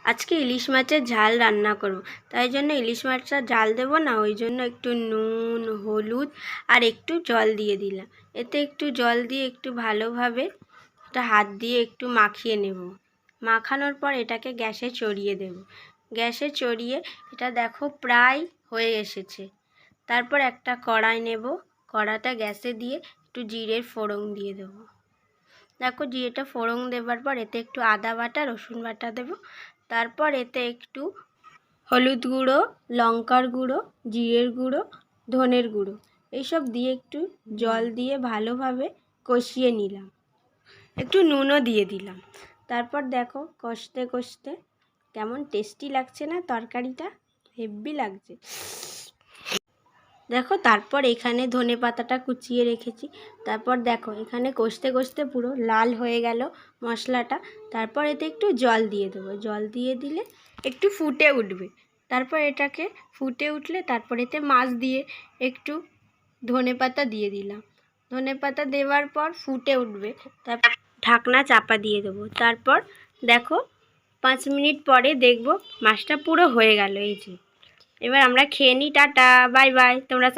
আজকে ইলিশ মাছের ঝাল রান্না করব, তাই জন্য ইলিশ মাছটা ঝাল দেবো না, ওই জন্য একটু নুন, হলুদ আর একটু জল দিয়ে দিলাম। এতে একটু জল দিয়ে একটু ভালোভাবে এটা হাত দিয়ে একটু মাখিয়ে নেব। মাখানোর পর এটাকে গ্যাসে চড়িয়ে দেব। গ্যাসে চড়িয়ে এটা দেখো প্রায় হয়ে এসেছে। তারপর একটা কড়াই নেব, কড়াটা গ্যাসে দিয়ে একটু জিরের ফোড়ন দিয়ে দেবো। দেখো জিরেটা ফোড়ন দেবার পর এতে একটু আদা বাটা, রসুন বাটা দেবো। তারপর এতে একটু হলুদ গুঁড়ো, লঙ্কার গুঁড়ো, জিরের গুঁড়ো, ধনের গুঁড়ো এইসব দিয়ে একটু জল দিয়ে ভালোভাবে কষিয়ে নিলাম। একটু নুনও দিয়ে দিলাম। তারপর দেখো কষতে কষতে কেমন টেস্টি লাগছে না তরকারিটা, হেব্বি লাগছে। দেখো তারপর এখানে ধনে পাতাটা কুচিয়ে রেখেছি। তারপর দেখো এখানে কষতে কষতে পুরো লাল হয়ে গেল মশলাটা। তারপর এতে একটু জল দিয়ে দেবো। জল দিয়ে দিলে একটু ফুটে উঠবে। তারপর এটাকে ফুটে উঠলে তারপর এতে মাছ দিয়ে একটু ধনে পাতা দিয়ে দিলাম। ধনে পাতা দেওয়ার পর ফুটে উঠবে, তারপর ঢাকনা চাপা দিয়ে দেবো। তারপর দেখো 5 মিনিট পরে দেখবো মাছটা পুরো হয়ে গেল। এই যে এবার আমরা খেয়ে নিই। Tata, bye bye. তোমরা